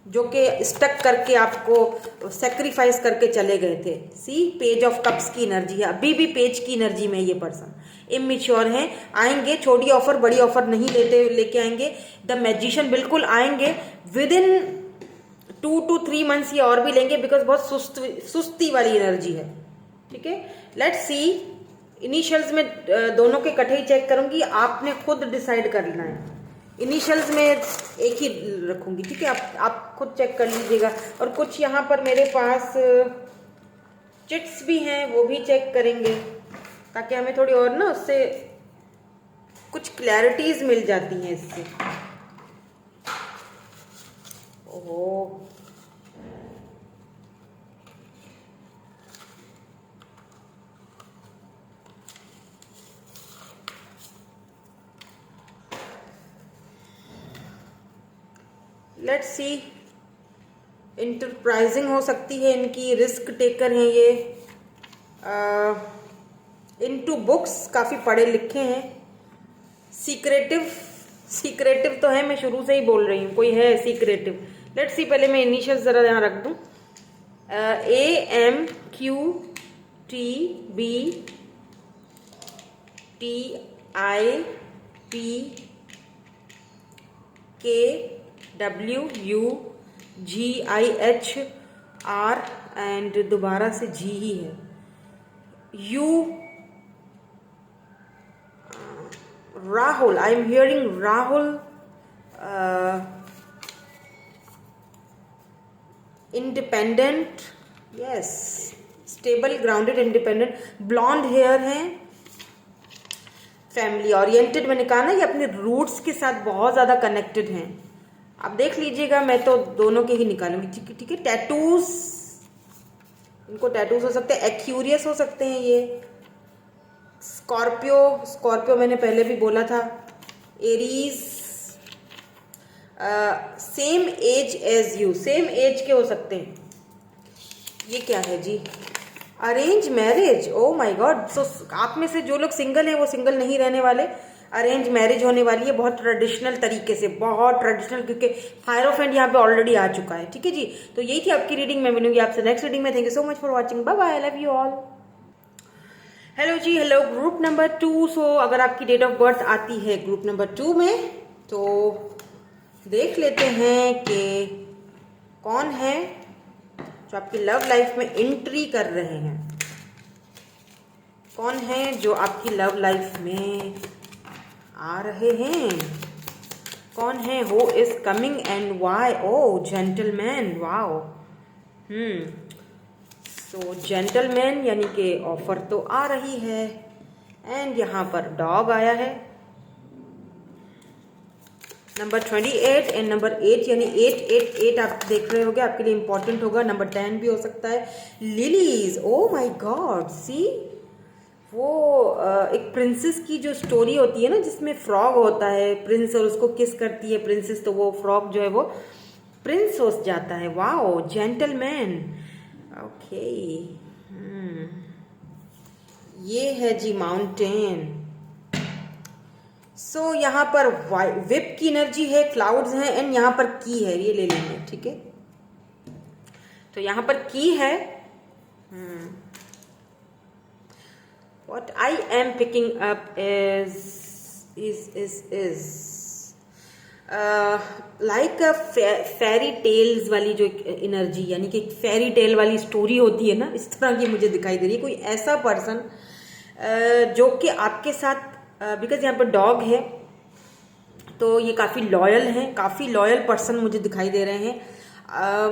जो कि स्टक करके आपको सेक्रीफाइस करके चले गए थे। सी पेज ऑफ कप्स की एनर्जी है, अभी भी पेज की एनर्जी में ये पर्सन इमेच्योर हैं, आएंगे, छोटी ऑफर बड़ी ऑफर नहीं लेके आएंगे। द मैजिशियन बिल्कुल आएंगे विद इन 2 to 3 मंथ्स, ये और भी लेंगे बिकॉज बहुत सुस्ती वाली एनर्जी है। ठीक है, लेट्स सी। इनिशियल्स में दोनों के इकट्ठे ही चेक करूंगी, आपने खुद डिसाइड कर लेना है। इनिशियल्स में एक ही रखूंगी, ठीक है, आप खुद चेक कर लीजिएगा। और कुछ यहाँ पर मेरे पास चिट्स भी हैं, वो भी चेक करेंगे ताकि हमें थोड़ी और ना उससे कुछ क्लैरिटीज मिल जाती हैं इससे। ओहो, लेट्स सी। इंटरप्राइजिंग हो सकती है इनकी, रिस्क टेकर हैं ये, इनटू बुक्स, काफ़ी पढ़े लिखे हैं, सीक्रेटिव, सीक्रेटिव तो है, मैं शुरू से ही बोल रही हूँ कोई है सीक्रेटिव। लेट्स सी, पहले मैं इनिशियल ज़रा यहाँ रख दूँ, AMQTBTIKWUGIHR एंड दोबारा से जी ही है, you Rahul, I am hearing Rahul, independent, yes, stable, grounded, independent, blond hair हैं, फैमिली ओरिएंटेड, मैंने कहा ना ये अपने रूट्स के साथ बहुत ज़्यादा कनेक्टेड हैं। आप देख लीजिएगा, मैं तो दोनों के ही निकालूंगी, ठीक है, ठीक है। टैटूज, इनको टैटूज हो सकते हैं, एक्यूरियस हो सकते हैं ये, स्कॉर्पियो, स्कॉर्पियो मैंने पहले भी बोला था, Aries, same age as you, same age के हो सकते हैं। ये क्या है जी, arrange marriage, oh my God. So आप में से जो लोग सिंगल हैं वो सिंगल नहीं रहने वाले, अरेंज मैरिज होने वाली है, बहुत ट्रेडिशनल तरीके से, बहुत ट्रेडिशनल, क्योंकि हायरोफेंट यहाँ पे ऑलरेडी आ चुका है, ठीक है जी। तो यही थी आपकी रीडिंग, मैं मिलूंगी आपसे नेक्स्ट रीडिंग में। Thank you so much for watching, bye bye, I love you all. Hello जी, हेलो ग्रुप नंबर 2। सो अगर आपकी डेट ऑफ बर्थ आती है ग्रुप नंबर 2 में, तो देख लेते हैं कि कौन है जो आपकी लव लाइफ में एंट्री कर रहे हैं, कौन है जो आपकी लव लाइफ में आ रहे हैं, कौन है who is coming and why. O gentleman, wow, so gentleman यानी कि ऑफर तो आ रही है, एंड यहाँ पर डॉग आया है, नंबर 28 एंड नंबर 8 यानी 888 आप देख रहे होगे, आपके लिए इंपॉर्टेंट होगा। नंबर 10 भी हो सकता है, लिलीज, ओ माय गॉड, सी वो एक प्रिंसेस की जो स्टोरी होती है ना, जिसमें फ्रॉग होता है, प्रिंस और उसको किस करती है प्रिंसेस, तो वो फ्रॉग जो है वो प्रिंस हो जाता है। वाओ, जेंटलमैन, ओके, ये है जी माउंटेन। सो यहाँ पर विप की एनर्जी है, क्लाउड्स हैं, एंड यहाँ पर की है, ये ले लेंगे, ठीक है। तो यहाँ पर की है, what I am picking up is like a fairy tales वाली जो एनर्जी, यानी कि फेरी टेल वाली स्टोरी होती है ना, इस तरह की मुझे दिखाई दे रही है। कोई ऐसा पर्सन जो कि आपके साथ, बिकॉज यहाँ पर डॉग है तो ये काफ़ी लॉयल हैं, काफ़ी लॉयल पर्सन मुझे दिखाई दे रहे हैं।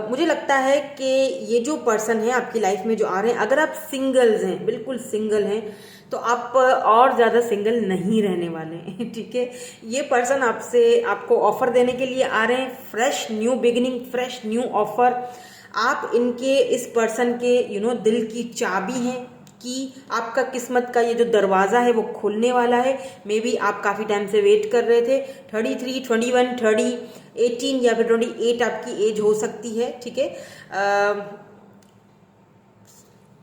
मुझे लगता है कि ये जो पर्सन है आपकी लाइफ में जो आ रहे हैं, अगर आप सिंगल्स हैं, बिल्कुल सिंगल हैं, तो आप और ज़्यादा सिंगल नहीं रहने वाले हैं, ठीक है। ये पर्सन आपसे, आपको ऑफर देने के लिए आ रहे हैं, fresh new beginning, fresh new offer. आप इनके, इस पर्सन के दिल की चाबी हैं कि आपका किस्मत का ये जो दरवाज़ा है वो खुलने वाला है। मे बी आप काफ़ी टाइम से वेट कर रहे थे। 33, 21, 30, 18 या फिर 28 आपकी एज हो सकती है, ठीक है।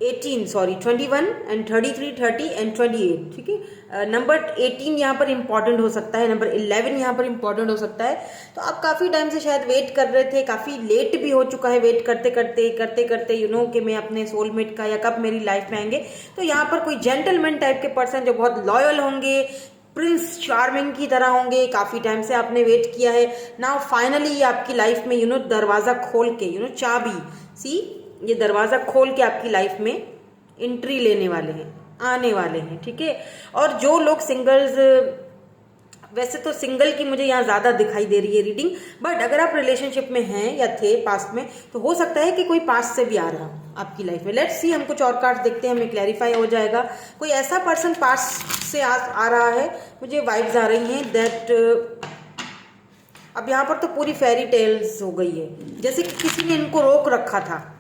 18 सॉरी 21 एंड 33, 30 एंड 28, ठीक है। नंबर 18 यहाँ पर इंपॉर्टेंट हो सकता है, नंबर 11 यहाँ पर इंपॉर्टेंट हो सकता है। तो आप काफ़ी टाइम से शायद वेट कर रहे थे, काफ़ी लेट भी हो चुका है वेट करते करते कि मैं अपने सोलमेट का, या कब मेरी लाइफ में आएंगे। तो यहाँ पर कोई जेंटलमैन टाइप के पर्सन जो बहुत लॉयल होंगे, प्रिंस चार्मिंग की तरह होंगे, काफ़ी टाइम से आपने वेट किया है, नाउ फाइनली आपकी लाइफ में दरवाज़ा खोल के चाबी, सी ये दरवाज़ा खोल के आपकी लाइफ में एंट्री लेने वाले हैं, आने वाले हैं, ठीक है। और जो लोग सिंगल्स, वैसे तो सिंगल की मुझे यहाँ ज़्यादा दिखाई दे रही है रीडिंग, बट अगर आप रिलेशनशिप में हैं या थे पास्ट में, तो हो सकता है कि कोई पास्ट से भी आ रहा आपकी लाइफ में। लेट्स सी, हम कुछ और कार्ड्स देखते हैं, हमें क्लैरिफाई हो जाएगा। कोई ऐसा पर्सन पास्ट से आ रहा है, मुझे वाइब्स आ रही हैं दैट अब यहाँ पर तो पूरी फेरी टेल्स हो गई है, जैसे कि किसी ने इनको रोक रखा था,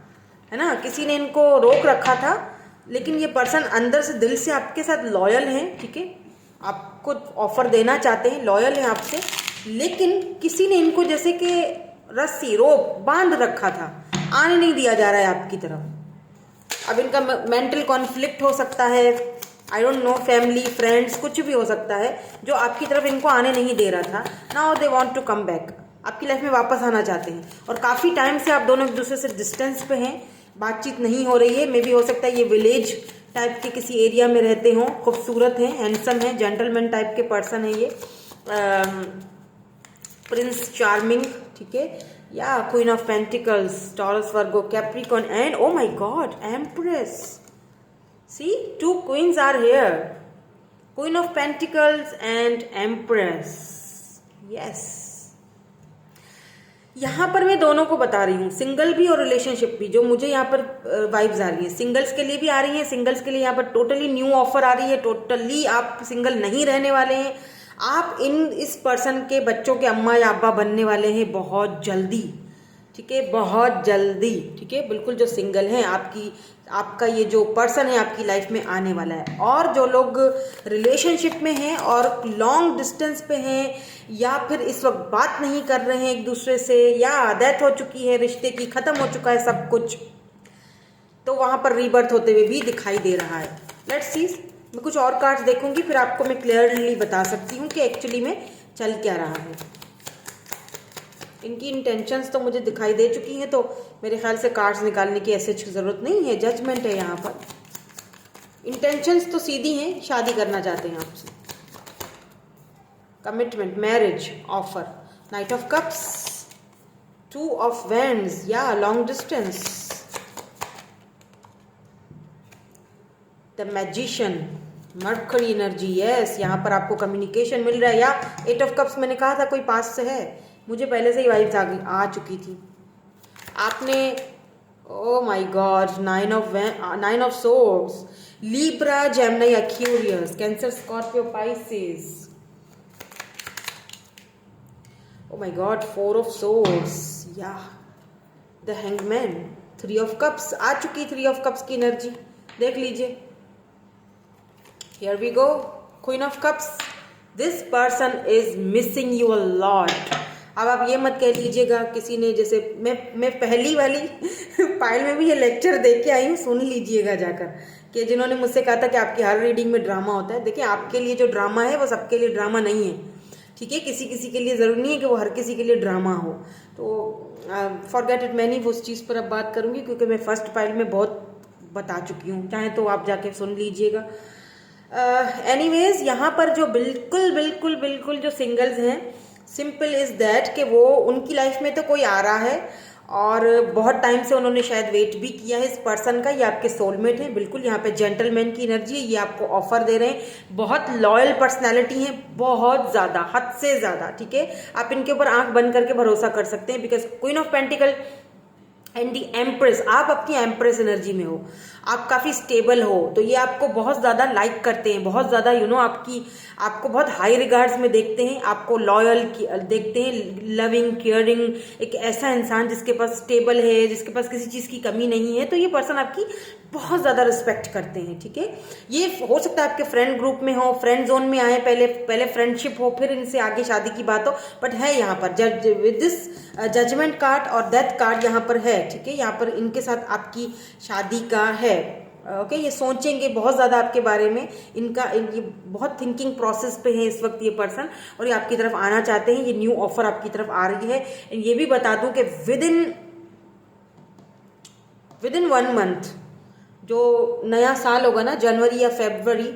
है ना, किसी ने इनको रोक रखा था, लेकिन ये पर्सन अंदर से, दिल से आपके साथ लॉयल हैं, ठीक है, आपको ऑफर देना चाहते हैं, लॉयल हैं आपसे, लेकिन किसी ने इनको जैसे कि रस्सी, रोप बांध रखा था, आने नहीं दिया जा रहा है आपकी तरफ। अब इनका मेंटल कॉन्फ्लिक्ट हो सकता है, I don't know, family friends कुछ भी हो सकता है जो आपकी तरफ इनको आने नहीं दे रहा था। Now they want to come back, आपकी लाइफ में वापस आना चाहते हैं। और काफ़ी टाइम से आप दोनों एक दूसरे से डिस्टेंस पे हैं, बातचीत नहीं हो रही है। मे बी हो सकता है ये विलेज टाइप के किसी एरिया में रहते हों, खूबसूरत हैं, हैंडसम हैं, जेंटलमैन टाइप के पर्सन है ये, प्रिंस चार्मिंग, ठीक है, या queen of pentacles, Taurus, Virgo, Capricorn and oh my god empress. See, 2 queens are here, queen of pentacles and empress. Yes, यहाँ पर मैं दोनों को बता रही हूँ, सिंगल भी और रिलेशनशिप भी, जो मुझे यहाँ पर वाइब्स आ रही है। सिंगल्स के लिए भी आ रही है, सिंगल्स के लिए यहाँ पर टोटली न्यू ऑफर आ रही है, टोटली आप सिंगल नहीं रहने वाले हैं। आप इस पर्सन के बच्चों के अम्मा या अब्बा बनने वाले हैं बहुत जल्दी, ठीक है, बहुत जल्दी, ठीक है। बिल्कुल जो सिंगल हैं, आपका ये जो पर्सन है आपकी लाइफ में आने वाला है। और जो लोग रिलेशनशिप में हैं और लॉन्ग डिस्टेंस पे हैं, या फिर इस वक्त बात नहीं कर रहे हैं एक दूसरे से, या डेथ हो चुकी है रिश्ते की, खत्म हो चुका है सब कुछ, तो वहां पर रीबर्थ होते हुए भी दिखाई दे रहा है। लेट्स सी, मैं कुछ और कार्ड्स देखूंगी, फिर आपको मैं क्लियरली बता सकती हूँ कि एक्चुअली में चल क्या रहा है। इनकी इंटेंशंस तो मुझे दिखाई दे चुकी हैं, तो मेरे ख्याल से कार्ड्स निकालने की ऐसे ज़रूरत नहीं है। जजमेंट है यहाँ पर, इंटेंशंस तो सीधी हैं, शादी करना चाहते हैं आपसे, commitment, marriage offer, knight of cups, 2 of wands, या long distance, the magician, mercury energy. Yes, यहाँ पर आपको कम्युनिकेशन मिल रहा है, या 8 ऑफ कप्स, मैंने कहा था कोई पास से है, मुझे पहले से ही वाइब्स आ चुकी थी। आपने, oh my god, 9 of swords, Libra, Gemini, Aquarius, Cancer, Scorpio, Pisces, oh my god, 4 of swords, या द हैंगमैन, 3 ऑफ कप्स आ चुकी, 3 ऑफ कप्स की एनर्जी देख लीजिए। Here we go, queen of cups, this person is missing you a lot. अब आप ये मत कह लीजिएगा किसी ने, जैसे मैं पहली वाली फाइल में भी ये लेक्चर दे के आई हूँ, सुन लीजिएगा जाकर, कि जिन्होंने मुझसे कहा था कि आपकी हर रीडिंग में ड्रामा होता है। देखिए, आपके लिए जो ड्रामा है वो सबके लिए ड्रामा नहीं है, ठीक है। किसी किसी के लिए ज़रूरी नहीं है कि वो हर किसी के लिए ड्रामा हो। तो फॉरगेट इट, मैं नहीं उस चीज़ पर अब बात करूँगी, क्योंकि मैं फर्स्ट फाइल में बहुत बता चुकी हूँ, चाहे तो आप जाके सुन लीजिएगा। एनीवेज, यहाँ पर जो बिल्कुल जो सिंगल्स हैं, सिंपल इज दैट कि वो, उनकी लाइफ में तो कोई आ रहा है और बहुत टाइम से उन्होंने शायद वेट भी किया है इस पर्सन का। ये आपके सोलमेट है, बिल्कुल यहाँ पे जेंटलमैन की एनर्जी है, ये आपको ऑफर दे रहे हैं। बहुत लॉयल पर्सनैलिटी है, बहुत ज़्यादा, हद से ज़्यादा, ठीक है। आप इनके ऊपर आंख बंद करके भरोसा कर सकते हैं, because queen of pentacle and the empress, आप अपनी एम्प्रेस एनर्जी में हो, आप काफ़ी स्टेबल हो, तो ये आपको बहुत ज़्यादा लाइक करते हैं, बहुत ज़्यादा आपको बहुत हाई रिगार्ड्स में देखते हैं, आपको लॉयल देखते हैं, लविंग, केयरिंग, एक ऐसा इंसान जिसके पास स्टेबल है, जिसके पास किसी चीज़ की कमी नहीं है, तो ये पर्सन आपकी बहुत ज़्यादा रिस्पेक्ट करते हैं, ठीक है। ये हो सकता है आपके फ्रेंड ग्रुप में हो, फ्रेंड जोन में आए, पहले फ्रेंडशिप हो, फिर इनसे आगे शादी की बात हो, बट है यहाँ पर विद दिस जजमेंट कार्ड और डेथ कार्ड यहाँ पर है, ठीक है। यहाँ पर इनके साथ आपकी शादी का है, ओके। ये सोचेंगे बहुत ज़्यादा आपके बारे में, ये बहुत थिंकिंग प्रोसेस पे है इस वक्त ये पर्सन, और ये आपकी तरफ आना चाहते हैं। ये न्यू ऑफर आपकी तरफ आ रही है। ये भी बता दूं कि विद इन 1 मंथ, जो नया साल होगा ना, जनवरी या फरवरी,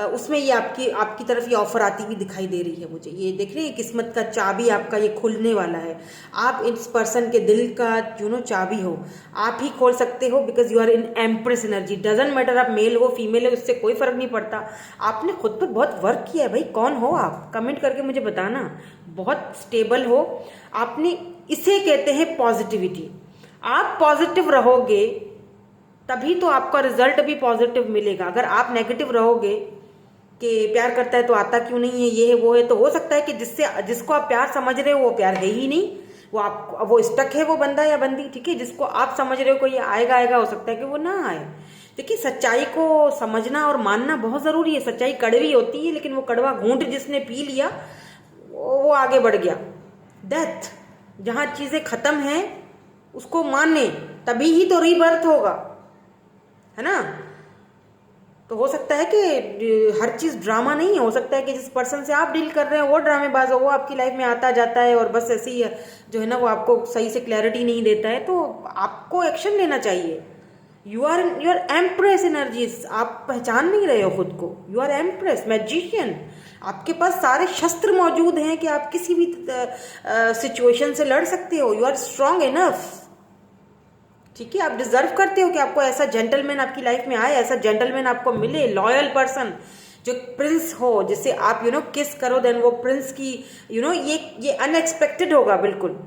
उसमें ये आपकी तरफ ये ऑफर आती हुई दिखाई दे रही है मुझे। ये देख रहे हैं, किस्मत का चाबी आपका ये खुलने वाला है। आप इस पर्सन के दिल का चाबी हो, आप ही खोल सकते हो, because you are in empress energy. Doesn't matter आप मेल हो फीमेल है, उससे कोई फर्क नहीं पड़ता। आपने खुद पर बहुत वर्क किया है भाई। कौन हो आप, कमेंट करके मुझे बताना। बहुत स्टेबल हो, आपने, इसे कहते हैं पॉजिटिविटी। आप पॉजिटिव रहोगे तभी तो आपका रिजल्ट भी पॉजिटिव मिलेगा। अगर आप नेगेटिव रहोगे कि प्यार करता है तो आता क्यों नहीं है, ये है वो है, तो हो सकता है कि जिसको आप प्यार समझ रहे हो वो प्यार है ही नहीं, वो स्टक है, वो बंदा या बंदी, ठीक है। जिसको आप समझ रहे हो कोई आएगा, हो सकता है कि वो ना आए। देखिए, सच्चाई को समझना और मानना बहुत ज़रूरी है। सच्चाई कड़वी होती है, लेकिन वो कड़वा घूंट जिसने पी लिया वो आगे बढ़ गया। डेथ, जहाँ चीज़ें ख़त्म हैं उसको माने तभी ही तो रीबर्थ होगा, है ना। तो हो सकता है कि हर चीज ड्रामा नहीं है, हो सकता है कि जिस पर्सन से आप डील कर रहे हैं वो ड्रामेबाज हो, वो आपकी लाइफ में आता जाता है और बस ऐसे ही जो है ना वो आपको सही से क्लैरिटी नहीं देता है, तो आपको एक्शन लेना चाहिए। यू आर एम्प्रेस एनर्जीज, आप पहचान नहीं रहे हो खुद को, यू आर एम्प्रेस मैजिशियन। आपके पास सारे शस्त्र मौजूद हैं कि आप किसी भी सिचुएशन से लड़ सकते हो, यू आर स्ट्रांग इनफ, ठीक है। आप डिजर्व करते हो कि आपको ऐसा जेंटलमैन आपकी लाइफ में आए, ऐसा जेंटलमैन आपको मिले, लॉयल पर्सन जो प्रिंस हो, जिससे आप किस करो देन वो प्रिंस की ये अनएक्सपेक्टेड होगा बिल्कुल।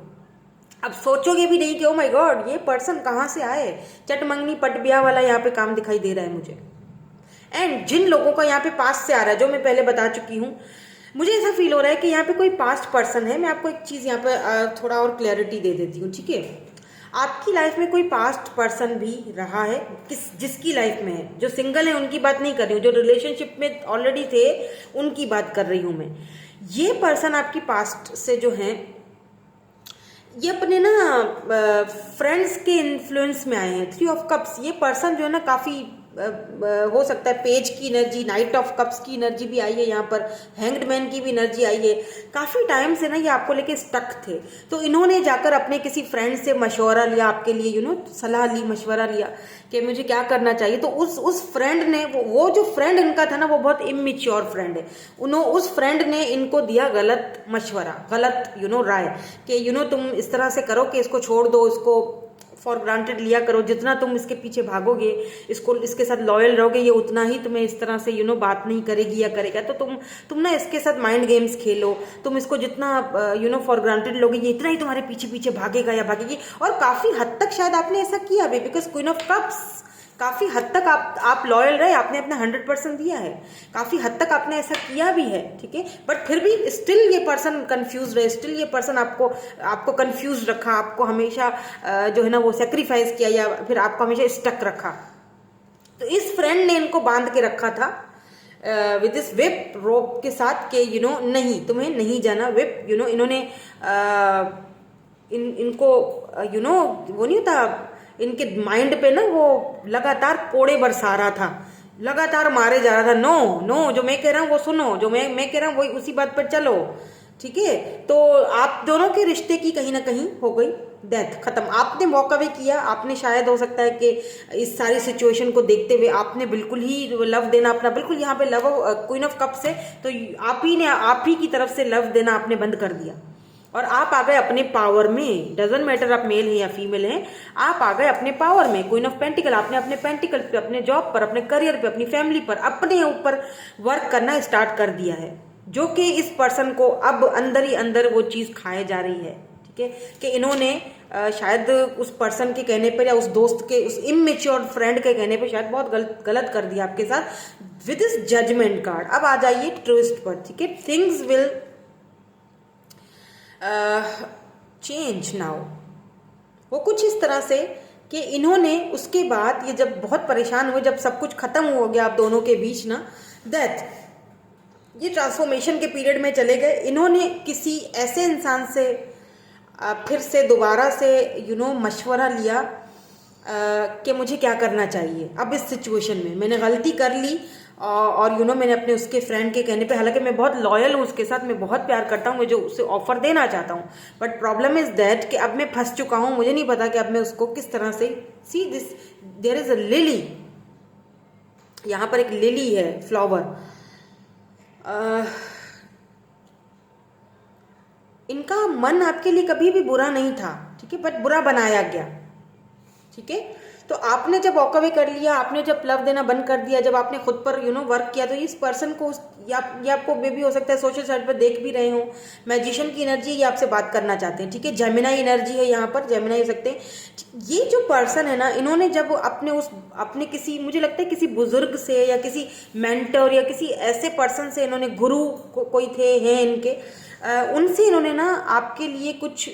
अब सोचोगे भी नहीं कि ओ माय गॉड ये पर्सन कहाँ से आए, चटमंगनी पटबिया वाला यहाँ पे काम दिखाई दे रहा है मुझे। एंड जिन लोगों का यहाँ पे पास्ट से आ रहा है, जो मैं पहले बता चुकी हूँ, मुझे ऐसा फील हो रहा है कि यहाँ पे कोई पास्ट पर्सन है। मैं आपको एक चीज यहाँ पे थोड़ा और क्लैरिटी दे देती हूँ, ठीक है। आपकी लाइफ में कोई पास्ट पर्सन भी रहा है, जिसकी लाइफ में है, जो सिंगल है उनकी बात नहीं कर रही हूँ, जो रिलेशनशिप में ऑलरेडी थे उनकी बात कर रही हूँ मैं। ये पर्सन आपकी पास्ट से जो है ये अपने ना फ्रेंड्स के इन्फ्लुएंस में आए हैं। 3 ऑफ कप्स, ये पर्सन जो है ना काफ़ी हो सकता है पेज की एनर्जी, नाइट ऑफ कप्स की एनर्जी भी आई है यहाँ पर, हैंग्ड मैन की भी एनर्जी आई है। काफ़ी टाइम से ना ये आपको लेके स्टक थे, तो इन्होंने जाकर अपने किसी फ्रेंड से मशवरा लिया, आपके लिए सलाह ली, मशवरा लिया कि मुझे क्या करना चाहिए। तो उस फ्रेंड ने, वो जो फ्रेंड इनका था ना वो बहुत इमेच्योर फ्रेंड है, उस फ्रेंड ने इनको दिया गलत मशवरा, गलत राय कि तुम इस तरह से करो कि इसको छोड़ दो, इसको फॉर ग्रांटेड लिया करो, जितना तुम इसके पीछे भागोगे, इसके साथ लॉयल रहोगे, ये उतना ही तुम्हें इस तरह से बात नहीं करेगी या करेगा। तो तुम ना इसके साथ माइंड गेम्स खेलो, तुम इसको जितना फॉर ग्रांटेड लोगे, ये इतना ही तुम्हारे पीछे पीछे भागेगा या भागेगी। और काफी हद तक शायद आपने ऐसा किया भी, बिकॉज क्वीन ऑफ कप्स, काफी हद तक आप लॉयल रहे, आपने अपना 100% दिया है, काफी हद तक आपने ऐसा किया भी है, ठीक है। बट फिर भी स्टिल ये पर्सन कंफ्यूज रहे, स्टिल ये पर्सन आपको कंफ्यूज रखा, आपको हमेशा जो है ना वो सेक्रीफाइस किया, या फिर आपको हमेशा स्टक रखा। तो इस फ्रेंड ने इनको बांध के रखा था विद दिस विप रोप के साथ कि नहीं, तुम्हें नहीं जाना। विप इन्होंने इनको वो नहीं होता, इनके माइंड पे ना वो लगातार कोड़े बरसा रहा था, लगातार मारे जा रहा था। नो जो मैं कह रहा हूँ वो सुनो, जो मैं कह रहा हूँ वही उसी बात पर चलो, ठीक है। तो आप दोनों के रिश्ते की कहीं ना कहीं हो गई डेथ, खत्म। आपने वॉक अवे किया, आपने शायद हो सकता है कि इस सारी सिचुएशन को देखते हुए आपने बिल्कुल ही लव देना अपना, बिल्कुल यहाँ पे लव क्वीन ऑफ कप से तो आप ही की तरफ से लव देना आपने बंद कर दिया, और आप आ गए अपने पावर में। डजंट मैटर आप मेल हैं या फीमेल हैं, आप आ गए अपने पावर में। क्वीन ऑफ पेंटिकल, आपने अपने पेंटिकल पे, अपने जॉब पर, अपने करियर पे, अपनी फैमिली पर, अपने ऊपर वर्क करना स्टार्ट कर दिया है, जो कि इस पर्सन को अब अंदर ही अंदर वो चीज खाए जा रही है, ठीक है। कि इन्होंने शायद उस पर्सन के कहने पर या उस दोस्त के, उस इमेच्योर फ्रेंड के कहने पर शायद बहुत गलत कर दिया आपके साथ विद दिस जजमेंट कार्ड। अब आ जाइए ट्विस्ट पर, ठीक है। Things will change now. वो कुछ इस तरह से कि इन्होंने उसके बाद ये जब बहुत परेशान हुए, जब सब कुछ खत्म हो गया आप दोनों के बीच ना, दैट ये ट्रांसफॉर्मेशन के पीरियड में चले गए। इन्होंने किसी ऐसे इंसान से फिर से दोबारा से मशवरा लिया कि मुझे क्या करना चाहिए अब इस सिचुएशन में। मैंने गलती कर ली और मैंने अपने उसके फ्रेंड के कहने पे, हालांकि मैं बहुत लॉयल हूँ उसके साथ, मैं बहुत प्यार करता हूँ, मैं जो उसे ऑफर देना चाहता हूँ, बट प्रॉब्लम इज दैट कि अब मैं फंस चुका हूँ। मुझे नहीं पता कि अब मैं उसको किस तरह से, see this, there is a lily, यहाँ पर एक लिली है, फ्लावर। इनका मन आपके लिए कभी भी बुरा नहीं था, ठीक है, बट बुरा बनाया गया, ठीक है। तो आपने जब वॉक अवे कर लिया, आपने जब लव देना बंद कर दिया, जब आपने खुद पर वर्क किया, तो इस पर्सन को या आपको भी हो सकता है सोशल साइट पर देख भी रहे हो, मैजिशियन की एनर्जी ये आपसे बात करना चाहते हैं, ठीक है। जेमिनाई एनर्जी है यहाँ पर, जेमिनाई हो सकते हैं। ये जो पर्सन है ना, इन्होंने जब अपने किसी, मुझे लगता है किसी बुजुर्ग से या किसी मेंटर या किसी ऐसे पर्सन से, इन्होंने गुरु कोई थे हैं इनके, उनसे इन्होंने ना आपके लिए कुछ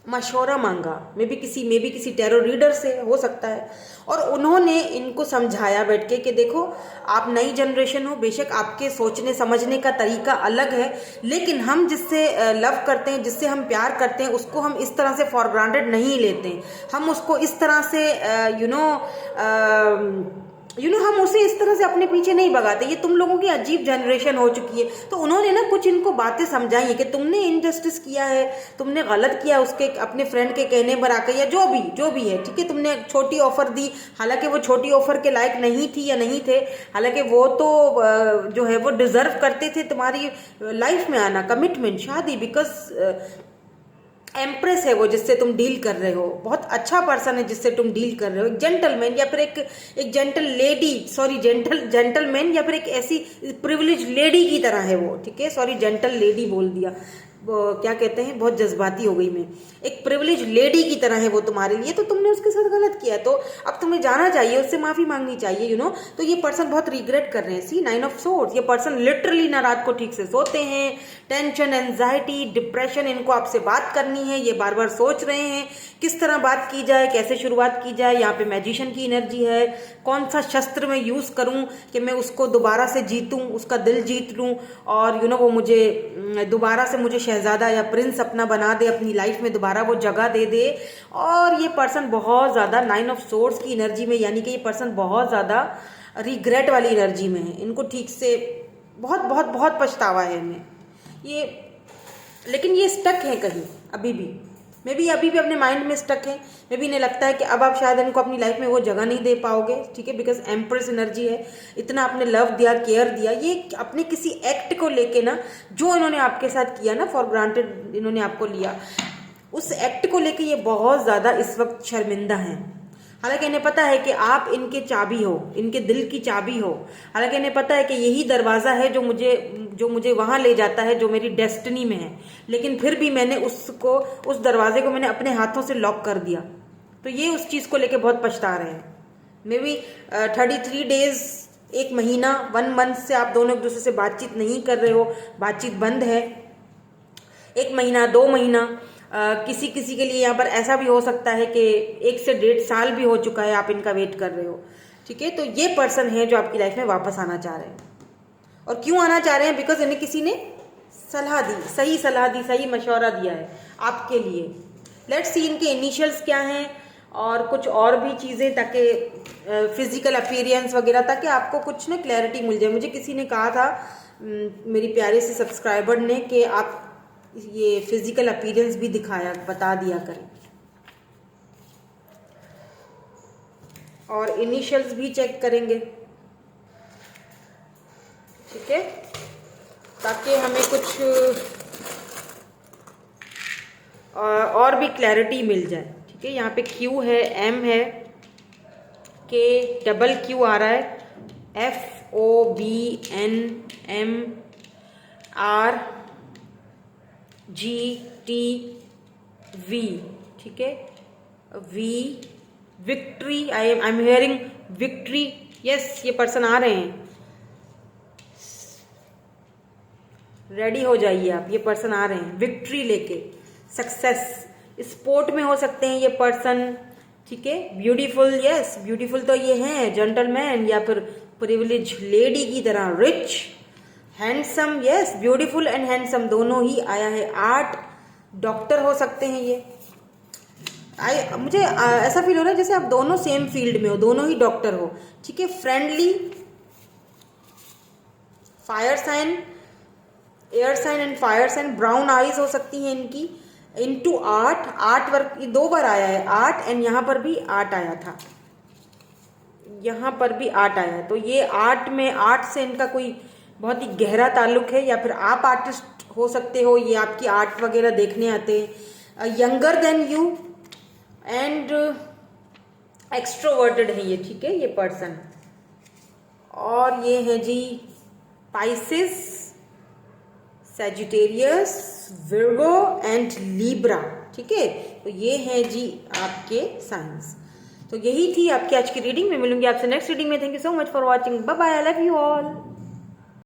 मशवरा मांगा, मे बी किसी टैरो रीडर से हो सकता है, और उन्होंने इनको समझाया बैठ के कि देखो आप नई जनरेशन हो, बेशक आपके सोचने समझने का तरीका अलग है, लेकिन हम जिससे लव करते हैं, जिससे हम प्यार करते हैं, उसको हम इस तरह से फॉर ग्रांटेड नहीं लेते हैं। हम उसको इस तरह से हम उसे इस तरह से अपने पीछे नहीं भगाते। ये तुम लोगों की अजीब जनरेशन हो चुकी है। तो उन्होंने ना कुछ इनको बातें समझाई है कि तुमने इनजस्टिस किया है, तुमने गलत किया उसके अपने फ्रेंड के कहने पर आकर, या जो भी है, ठीक है, तुमने छोटी ऑफर दी, हालांकि वो छोटी ऑफर के लायक नहीं थी या नहीं थे, हालांकि वो तो जो है वो डिजर्व करते थे तुम्हारी लाइफ में आना, कमिटमेंट, शादी, बिकॉज एम्प्रेस है वो जिससे तुम डील कर रहे हो, बहुत अच्छा पर्सन है जिससे तुम डील कर रहे हो, एक जेंटलमैन या फिर एक जेंटल लेडी, सॉरी जेंटलमैन या फिर एक ऐसी प्रिविलेज लेडी की तरह है वो, ठीक है, सॉरी जेंटल लेडी बोल दिया, क्या कहते हैं, बहुत जज्बाती हो गई मैं, एक प्रिविलेज लेडी की तरह है वो तुम्हारे लिए। तो तुमने उसके साथ गलत किया, तो अब तुम्हें जाना चाहिए, उससे माफी मांगनी चाहिए, तो ये पर्सन बहुत रिग्रेट कर रहे हैं। सी 9 ऑफ सोर्ड्स, ये पर्सन लिटरली ना रात को ठीक से सोते हैं, टेंशन, एंजाइटी, डिप्रेशन, इनको आपसे बात करनी है, ये बार बार सोच रहे हैं किस तरह बात की जाए, कैसे शुरुआत की जाए। यहाँ पे मैजिशियन की एनर्जी है, कौन सा शस्त्र मैं यूज करूं कि मैं उसको दोबारा से जीतूं, उसका दिल जीत लूं, और वो मुझे दोबारा से मुझे शहजादा या प्रिंस अपना बना दे, अपनी लाइफ में दोबारा वो जगह दे दे। और ये पर्सन बहुत ज्यादा 9 ऑफ सोर्ड्स की एनर्जी में, यानी कि ये पर्सन बहुत ज्यादा रिग्रेट वाली एनर्जी में है, इनको ठीक से बहुत बहुत बहुत पछतावा है इन्हें ये, लेकिन ये स्टक है कहीं अभी भी, मे बी अभी भी अपने माइंड में स्टक है, मे बी इन्हें लगता है कि अब आप शायद इनको अपनी लाइफ में वो जगह नहीं दे पाओगे, ठीक है, बिकॉज एम्प्रेस एनर्जी है, इतना आपने लव दिया, केयर दिया, ये अपने किसी एक्ट को लेके ना, जो इन्होंने आपके साथ किया ना, फॉर ग्रांटेड इन्होंने आपको लिया, उस एक्ट को लेके ये बहुत ज्यादा इस वक्त शर्मिंदा हैं। हालांकि इन्हें पता है कि आप इनके चाबी हो, इनके दिल की चाबी हो, हालांकि इन्हें पता है कि यही दरवाजा है जो मुझे वहां ले जाता है, जो मेरी डेस्टिनी में है, लेकिन फिर भी मैंने उस दरवाजे को मैंने अपने हाथों से लॉक कर दिया। तो ये उस चीज को लेके बहुत पछता रहे हैं। मे बी 33 डेज, एक महीना, 1 मंथ से आप दोनों एक दूसरे से बातचीत नहीं कर रहे हो, बातचीत बंद है, 1 महीना, 2 महीना, किसी किसी के लिए यहाँ पर ऐसा भी हो सकता है कि 1 से 1.5 साल भी हो चुका है, आप इनका वेट कर रहे हो, ठीक है। तो ये पर्सन है जो आपकी लाइफ में वापस आना चाह रहे हैं। और क्यों आना चाह रहे हैं? बिकॉज इन्हें किसी ने सलाह दी, सही मशवरा दिया है आपके लिए। लेट्स सी इनके इनिशियल्स क्या हैं और कुछ और भी चीज़ें, ताकि फिजिकल अपीयरेंस वगैरह, ताकि आपको कुछ ना क्लैरिटी मिल जाए। मुझे किसी ने कहा था, मेरी प्यारे से सब्सक्राइबर ने, कि आप ये फिजिकल अपीयरेंस भी बता दिया करें, और इनिशियल्स भी चेक करेंगे, ठीक है, ताकि हमें कुछ और भी क्लैरिटी मिल जाए, ठीक है। यहाँ पे Q है, M है, K, डबल Q आ रहा है, FOBNMRGTV, ठीक है, V, victory, I am hearing victory, yes, ये पर्सन आ रहे हैं, रेडी हो जाइए आप, ये पर्सन आ रहे हैं विक्ट्री लेके, सक्सेस, स्पोर्ट में हो सकते हैं ये पर्सन, ठीक है, ब्यूटीफुल, यस ब्यूटीफुल तो ये हैं, जेंटलमैन या फिर प्रिविलेज लेडी की तरह, rich, handsome, yes beautiful and handsome दोनों ही आया है, आर्ट, डॉक्टर हो सकते हैं ये। मुझे ऐसा फील हो रहा है जैसे आप दोनों सेम फील्ड में हो, दोनों ही डॉक्टर हो, ठीक है, friendly, fire sign, air sign and fire sign, brown eyes हो सकती हैं इनकी, इनटू आर्ट वर्क, 2 बार आया है आर्ट, एंड यहाँ पर भी आर्ट आया था, यहाँ पर भी आर्ट आया है। तो ये आर्ट से इनका कोई बहुत ही गहरा ताल्लुक है, या फिर आप आर्टिस्ट हो सकते हो, ये आपकी आर्ट वगैरह देखने आते हैं। Younger than you and extroverted है ये, ठीक है, ये पर्सन। और ये है जी Pisces, Sagittarius, Virgo and Libra, ठीक है। तो ये है जी आपके साइंस। तो यही थी आपकी आज की रीडिंग में, मिलूंगी आपसे नेक्स्ट रीडिंग में। Thank you so much for watching, bye bye, I love you all.